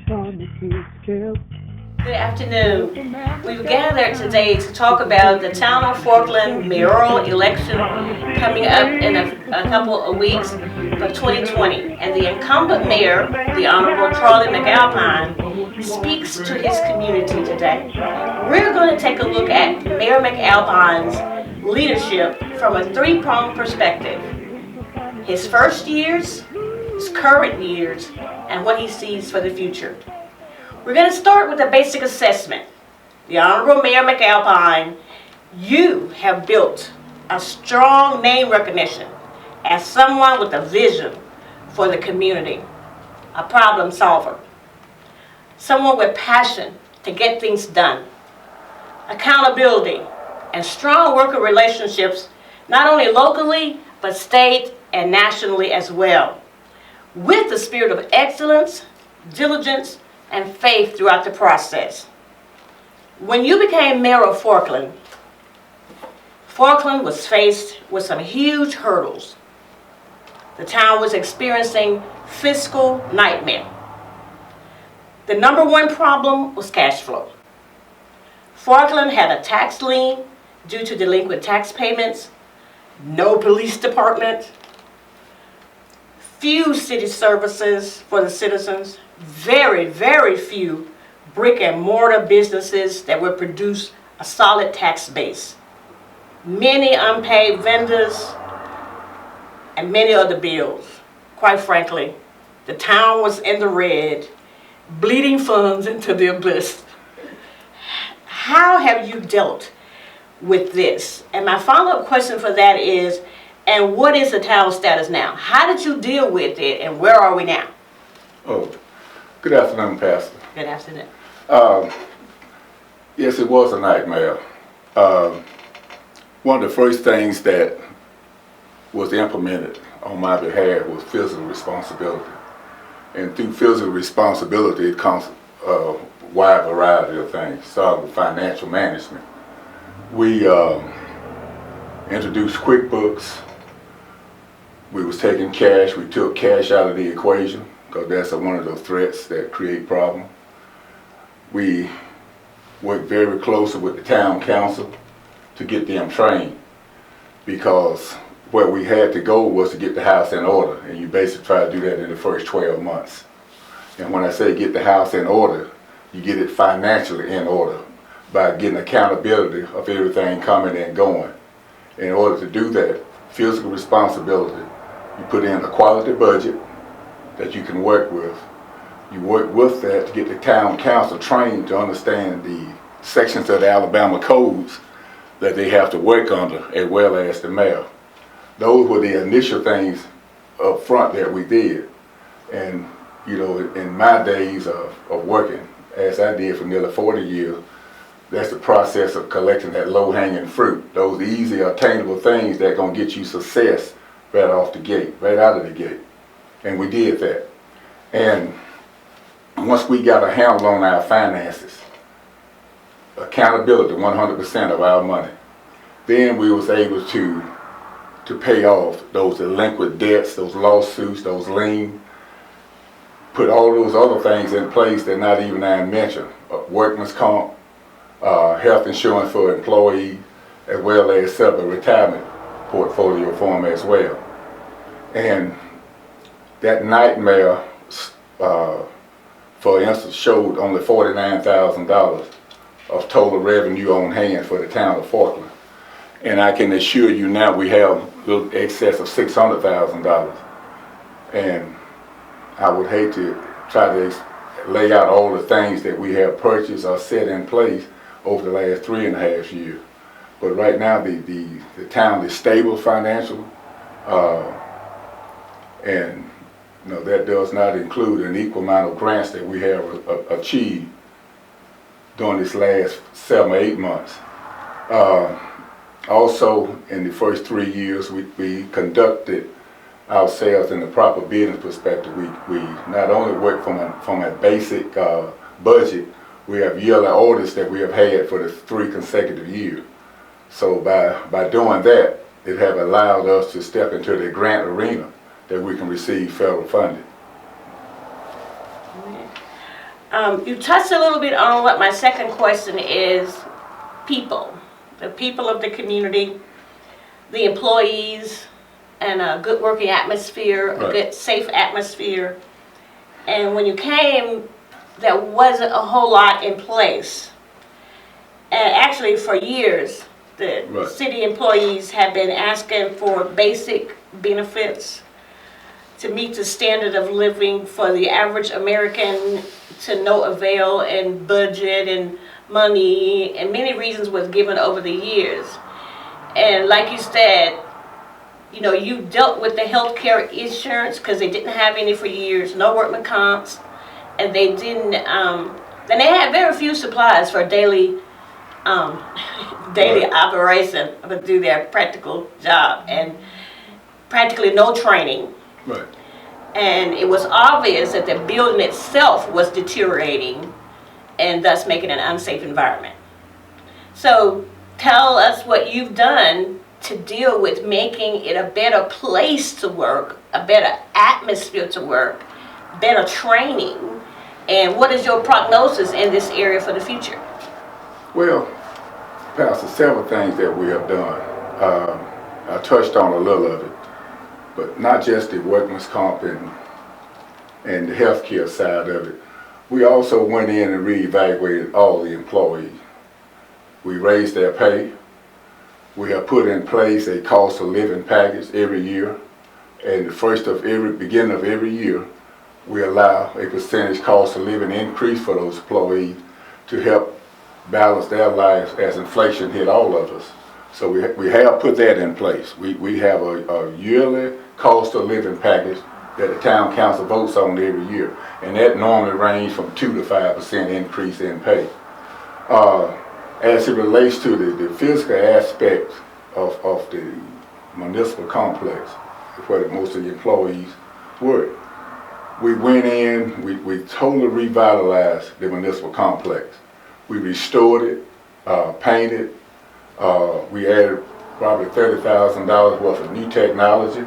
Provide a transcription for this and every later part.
Good afternoon. We've gathered today to talk about the Town of Forkland mayoral election coming up in a couple of weeks for 2020. And the incumbent mayor, the Honorable Charlie McAlpine, speaks to his community today. We're going to take a look at Mayor McAlpine's leadership from a three-pronged perspective. His first years, his current years, and what he sees for the future. We're going to start with a basic assessment. The Honorable Mayor McAlpine, you have built a strong name recognition as someone with a vision for the community, a problem solver, someone with passion to get things done, accountability, and strong worker relationships, not only locally, but state and nationally as well, with the spirit of excellence, diligence, and faith throughout the process. When you became mayor of Forkland, Forkland was faced with some huge hurdles. The town was experiencing fiscal nightmare. The number one problem was cash flow. Forkland had a tax lien due to delinquent tax payments, no police department, few city services for the citizens, very, very few brick and mortar businesses that would produce a solid tax base, many unpaid vendors, and many other bills. Quite frankly, the town was in the red, bleeding funds into the abyss. How have you dealt with this? And my follow-up question for that is, and what is the town status now? How did you deal with it, and where are we now? Oh, good afternoon, Pastor. Good afternoon. Yes, it was a nightmare. One of the first things that was implemented on my behalf was fiscal responsibility. And through fiscal responsibility, it comes a wide variety of things, starting with financial management. We introduced QuickBooks. We was taking cash. We took cash out of the equation because that's one of those threats that create problems. We worked very closely with the town council to get them trained, because where we had to go was to get the house in order, and you basically try to do that in the first 12 months. And when I say get the house in order, you get it financially in order by getting accountability of everything coming and going. In order to do that, fiscal responsibility, you put in a quality budget that you can work with. You work with that to get the town council trained to understand the sections of the Alabama codes that they have to work under, as well as the mayor. Those were the initial things up front that we did. And you know, in my days of working, as I did for nearly 40 years, that's the process of collecting that low-hanging fruit, those easy, attainable things that are going to get you success right off the gate, right out of the gate. And we did that. And once we got a handle on our finances, accountability, 100% of our money, then we was able to pay off those delinquent debts, those lawsuits, those liens, put all those other things in place that not even I mentioned, workman's comp, health insurance for employees, as well as set up a retirement portfolio for them as well. And that nightmare, for instance, showed only $49,000 of total revenue on hand for the town of Forkland. And I can assure you now we have a little excess of $600,000. And I would hate to try to lay out all the things that we have purchased or set in place over the last 3.5 years. But right now the town is stable financially, and you know, that does not include an equal amount of grants that we have achieved during this last 7 or 8 months. Also, in the first 3 years, we conducted ourselves in the proper business perspective. We not only work from a basic budget, we have yearly audits that we have had for the 3 consecutive years. So by doing that, it have allowed us to step into the grant arena that we can receive federal funding. You touched a little bit on what my second question is, people. The people of the community, the employees, and a good working atmosphere, a good safe atmosphere. And when you came, there wasn't a whole lot in place. And actually for years, the city employees have been asking for basic benefits to meet the standard of living for the average American to no avail, and budget and money and many reasons was given over the years. And like you said, you know, you dealt with the health care insurance because they didn't have any for years, no workman comps, and they didn't, and they had very few supplies for daily operation to do their practical job, and practically no training. Right. And it was obvious that the building itself was deteriorating and thus making an unsafe environment. So tell us what you've done to deal with making it a better place to work, a better atmosphere to work, better training, and what is your prognosis in this area for the future? Well, Pastor, several things that we have done. I touched on a little of it, but not just the workman's comp and the healthcare side of it. We also went in and reevaluated all the employees. We raised their pay. We have put in place a cost of living package every year. And the beginning of every year, we allow a percentage cost of living increase for those employees to help balance their lives as inflation hit all of us. So we have put that in place. We have a yearly cost of living package that the town council votes on every year. And that normally ranges from 2 to 5% increase in pay. As it relates to the physical aspect of the municipal complex, where most of the employees work, we went in, we totally revitalized the municipal complex. We restored it, painted, we added probably $30,000 worth of new technology.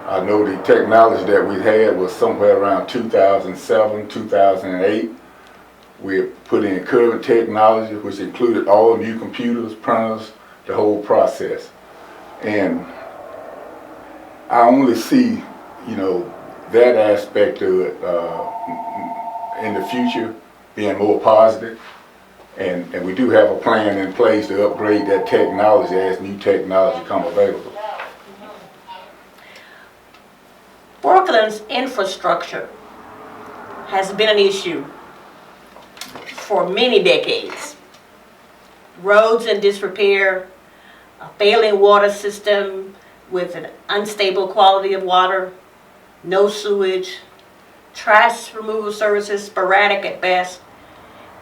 I know the technology that we had was somewhere around 2007, 2008. We put in current technology, which included all new computers, printers, the whole process. And I only see, you know, that aspect of it in the future being more positive. And we do have a plan in place to upgrade that technology as new technology come available. Forkland's infrastructure has been an issue for many decades. Roads in disrepair, a failing water system with an unstable quality of water, no sewage, trash removal services sporadic at best,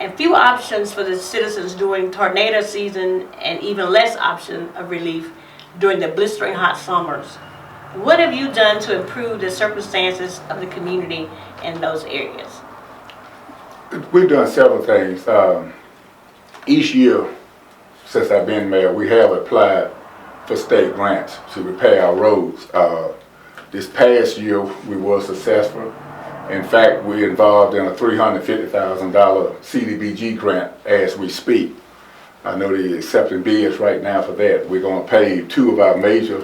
and few options for the citizens during tornado season, and even less option of relief during the blistering hot summers. What have you done to improve the circumstances of the community in those areas? We've done several things. Each year since I've been mayor, we have applied for state grants to repair our roads. This past year we were successful. In fact, we're involved in a $350,000 CDBG grant as we speak. I know they're accepting bids right now for that. We're going to pave 2 of our major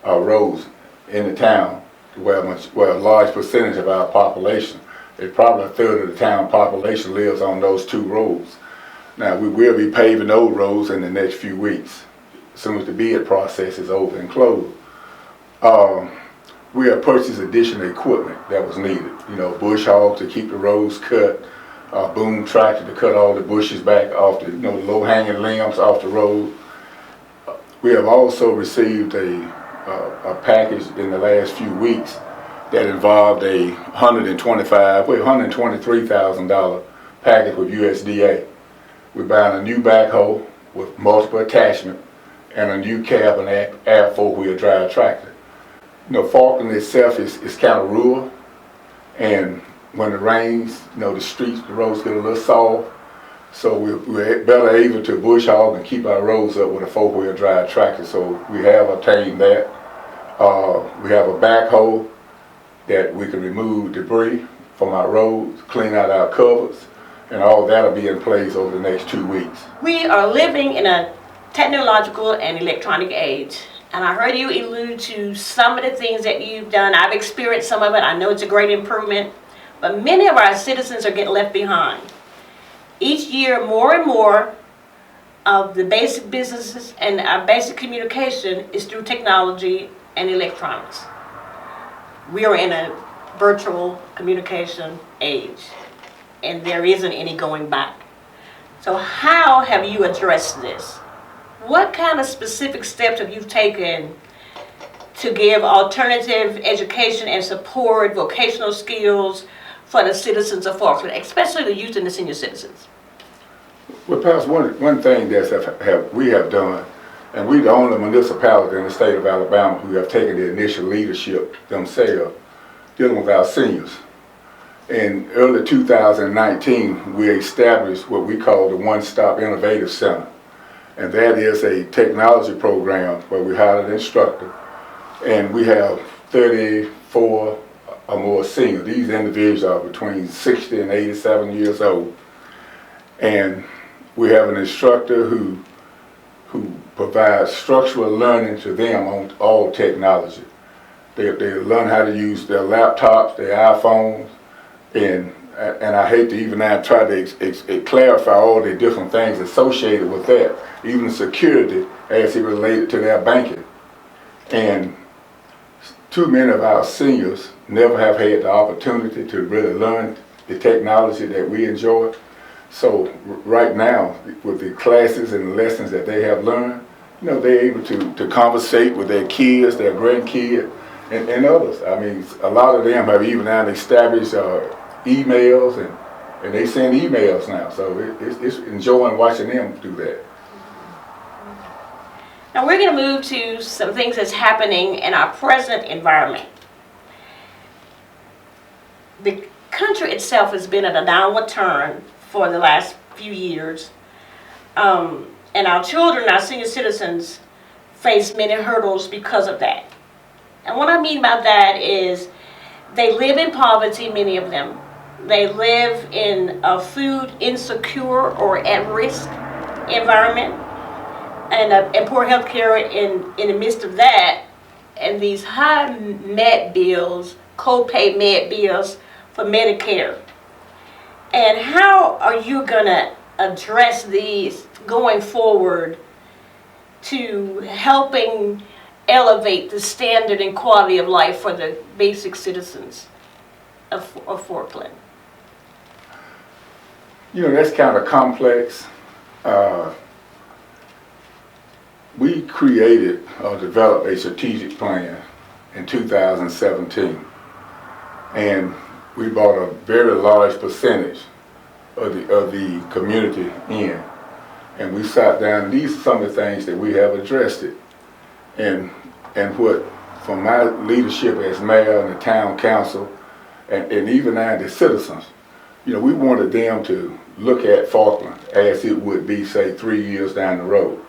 roads in the town, where a large percentage of our population, probably a third of the town population lives on those 2 roads. Now, we will be paving those roads in the next few weeks, as soon as the bid process is over and closed. We have purchased additional equipment that was needed. You know, bush hog to keep the roads cut, boom tractor to cut all the bushes back off the, the low-hanging limbs off the road. We have also received a package in the last few weeks that involved a $123,000 package with USDA. We're buying a new backhoe with multiple attachment and a new cab and air 4-wheel drive tractor. Forkland itself is kind of rural, and when it rains, the streets, the roads get a little soft, so we're better able to bush hog and keep our roads up with a 4-wheel drive tractor, so we have obtained that. We have a backhoe that we can remove debris from our roads, clean out our covers. and all that'll be in place over the next 2 weeks. We are living in a technological and electronic age. And I heard you allude to some of the things that you've done. I've experienced some of it. I know it's a great improvement. But many of our citizens are getting left behind. Each year, more and more of the basic businesses and our basic communication is through technology and electronics. We are in a virtual communication age, and there isn't any going back. So how have you addressed this? What kind of specific steps have you taken to give alternative education and support, vocational skills for the citizens of Forkland, especially the youth and the senior citizens? Well, perhaps one thing that we have done, and we're the only municipality in the state of Alabama who have taken the initial leadership themselves dealing with our seniors. In early 2019, we established what we call the One Stop Innovative Center. And that is a technology program where we hire an instructor, and we have 34 or more seniors. These individuals are between 60 and 87 years old. And we have an instructor who provides structural learning to them on all technology. They learn how to use their laptops, their iPhones, and I hate to even now try to clarify all the different things associated with that, even security as it related to their banking. And too many of our seniors never have had the opportunity to really learn the technology that we enjoy. So right now, with the classes and the lessons that they have learned, they're able to conversate with their kids, their grandkids, and others. I mean, a lot of them have even now established emails, and they send emails now. So it's enjoying watching them do that. Now we're going to move to some things that's happening in our present environment. The country itself has been at a downward turn for the last few years. And our children, our senior citizens, face many hurdles because of that. And what I mean by that is they live in poverty, many of them. They live in a food insecure or at-risk environment, and poor health care in the midst of that, and these high med bills, co-pay med bills for Medicare. And how are you going to address these going forward to helping elevate the standard and quality of life for the basic citizens of Forkland? That's kind of complex. We created or developed a strategic plan in 2017, and we brought a very large percentage of the community in, and we sat down. These are some of the things that we have addressed it, and what from my leadership as mayor and the town council, and even now the citizens, we wanted them to look at Forkland as it would be, say, 3 years down the road.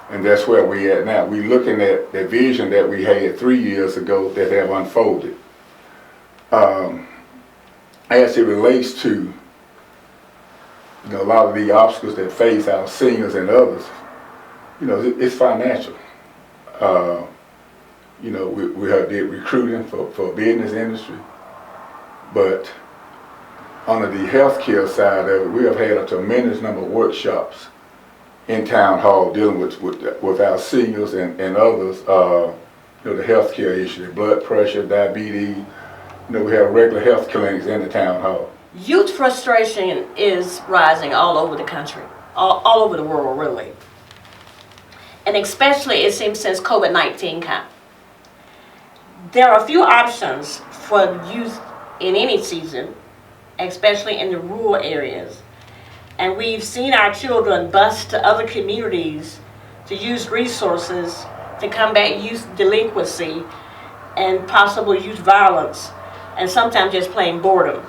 And that's where we're at now. We're looking at the vision that we had 3 years ago that have unfolded. As it relates to a lot of the obstacles that face our seniors and others, it's financial. We have did recruiting for business industry, but on the healthcare side of it, we have had a tremendous number of workshops in town hall dealing with our seniors and others. The healthcare issue, the blood pressure, diabetes. We have regular health clinics in the town hall. Youth frustration is rising all over the country, all over the world, really. And especially, it seems, since COVID-19 came. There are a few options for youth in any season, especially in the rural areas. And we've seen our children bus to other communities to use resources to combat youth delinquency and possible youth violence, and sometimes just plain boredom.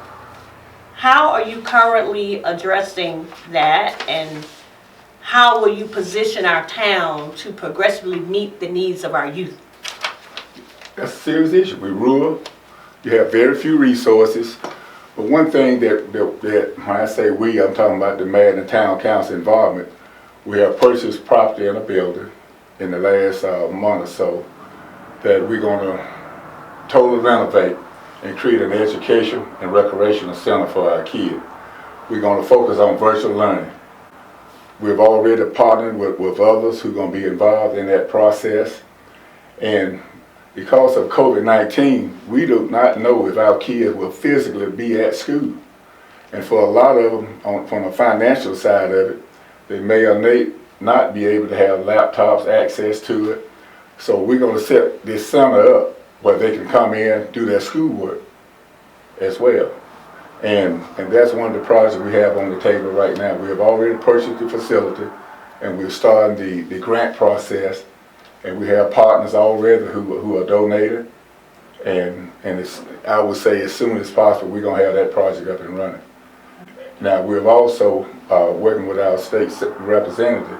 How are you currently addressing that, and how will you position our town to progressively meet the needs of our youth? That's a serious issue. We're rural. You have very few resources. But one thing that when I say we, I'm talking about the mayor and the town council involvement. We have purchased property in a building in the last month or so that we're going to totally renovate and create an education and recreational center for our kids. We're going to focus on virtual learning. We've already partnered with others who are going to be involved in that process. And because of COVID-19, we do not know if our kids will physically be at school. And for a lot of them, from the financial side of it, they may or may not be able to have laptops, access to it. So we're going to set this center up where they can come in, do their schoolwork as well. And that's one of the projects we have on the table right now. We have already purchased the facility, and we're starting the grant process. And we have partners already who are donating, and I would say as soon as possible we're going to have that project up and running. Now we're also working with our state representative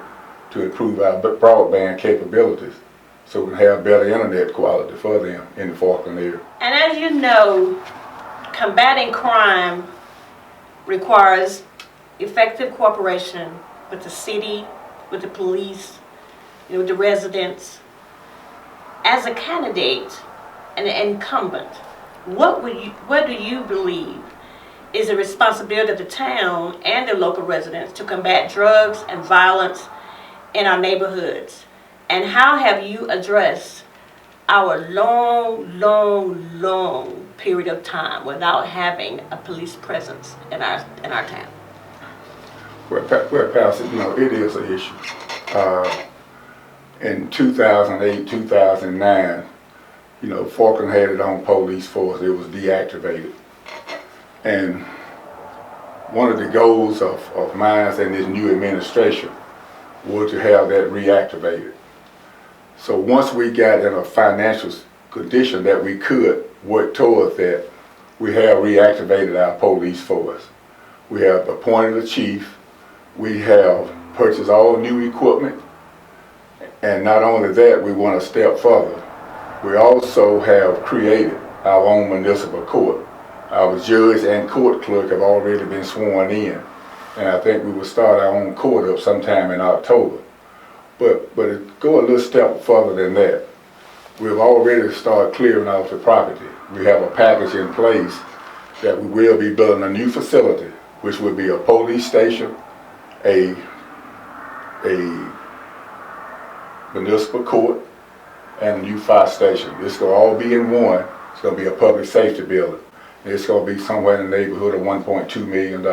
to improve our broadband capabilities so we can have better internet quality for them in the Forkland area. And as you know, combating crime requires effective cooperation with the city, with the police, with the residents. As a candidate and an incumbent, what do you believe is the responsibility of the town and the local residents to combat drugs and violence in our neighborhoods? And how have you addressed our long period of time without having a police presence in our town? Well, Pastor, it is an issue. In 2008, 2009, Forkland had its own police force. It was deactivated. And one of the goals of mine and this new administration was to have that reactivated. So once we got in a financial condition that we could work towards that, we have reactivated our police force. We have appointed a chief. We have purchased all new equipment. And not only that, we went a step further. We also have created our own municipal court. Our judge and court clerk have already been sworn in. And I think we will start our own court up sometime in October. But to go a little step further than that, we've already started clearing off the property. We have a package in place that we will be building a new facility, which will be a police station, a municipal court, and a new fire station. It's going to all be in one. It's going to be a public safety building. It's going to be somewhere in the neighborhood of $1.2 million.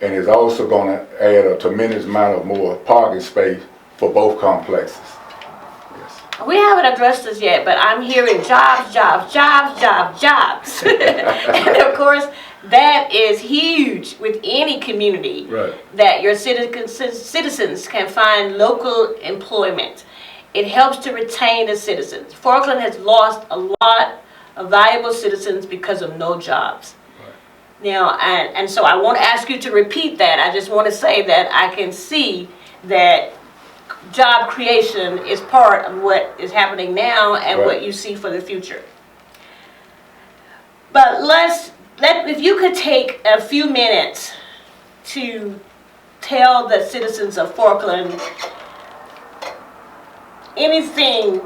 And it's also going to add a tremendous amount of more parking space for both complexes. Yes. We haven't addressed this yet, but I'm hearing jobs. And of course, that is huge with any community, right, that your citizens can find local employment. It helps to retain the citizens. Forkland has lost a lot of valuable citizens because of no jobs. right. Now, and so I won't ask you to repeat that. I just want to say that I can see that job creation is part of what is happening now and right, what you see for the future. But if you could take a few minutes to tell the citizens of Forkland anything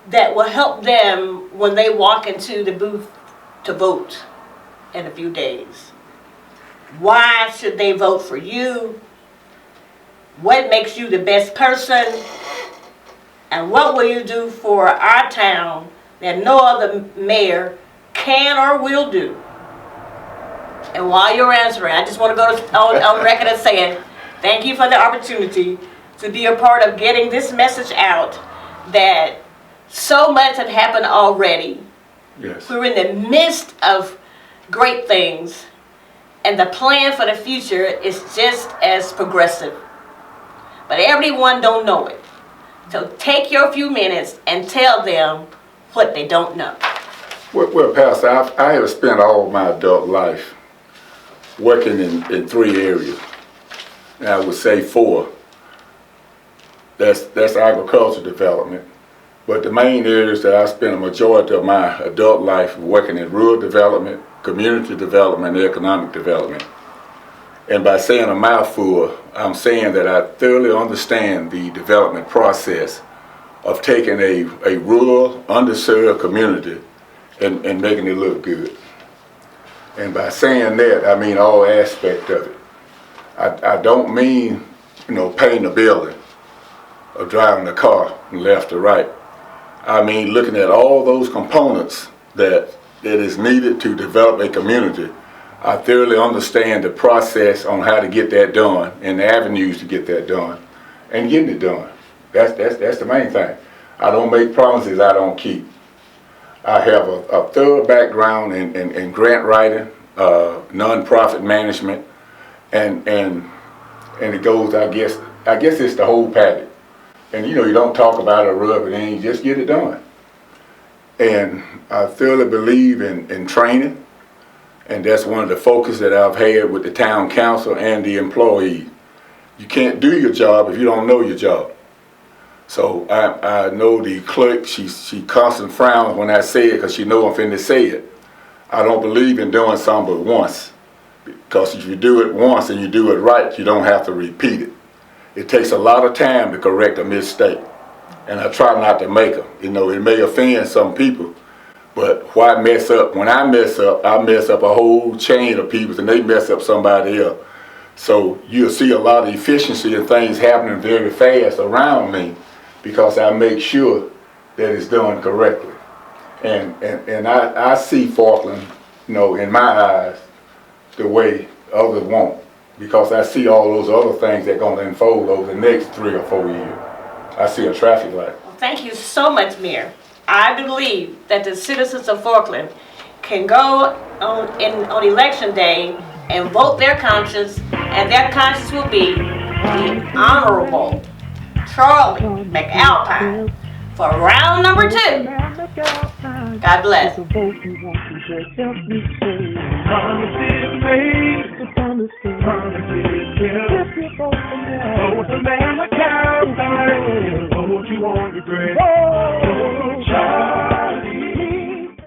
that will help them when they walk into the booth to vote in a few days. Why should they vote for you? What makes you the best person? And what will you do for our town that no other mayor can or will do? And while you're answering, I just want to go on record and saying thank you for the opportunity to be a part of getting this message out that so much had happened already. Yes. We're in the midst of great things, and the plan for the future is just as progressive. But everyone don't know it. So take your few minutes and tell them what they don't know. Well, Pastor, I have spent all my adult life working in 3 areas. And I would say 4. That's agricultural development. But the main areas that I spent a majority of my adult life working in rural development, community development, and economic development. And by saying a mouthful, I'm saying that I thoroughly understand the development process of taking a rural, underserved community and making it look good. And by saying that, I mean all aspects of it. I don't mean, painting a building or driving a car from left to right. I mean looking at all those components that is needed to develop a community. I thoroughly understand the process on how to get that done and the avenues to get that done and getting it done. That's the main thing. I don't make promises I don't keep. I have a thorough background in grant writing, nonprofit management, and it goes, I guess it's the whole package. And you don't talk about it or rub it in, you just get it done. And I thoroughly believe in training, and that's one of the focus that I've had with the town council and the employees. You can't do your job if you don't know your job. So I know the clerk, she constantly frowns when I say it because she knows I'm finna say it. I don't believe in doing something but once, because if you do it once and you do it right, you don't have to repeat it. It takes a lot of time to correct a mistake, and I try not to make them. It may offend some people, but why mess up? When I mess up a whole chain of people, and they mess up somebody else. So you'll see a lot of efficiency and things happening very fast around me because I make sure that it's done correctly. And I see Forkland, in my eyes, the way others won't, because I see all those other things that are going to unfold over the next 3 or 4 years. I see a traffic light. Well, thank you so much, Mayor. I believe that the citizens of Forkland can go on election day and vote their conscience, and their conscience will be the Honorable Charlie McAlpine for round number 2. God bless. Oh, it's a man McAlpine. Oh, what you want to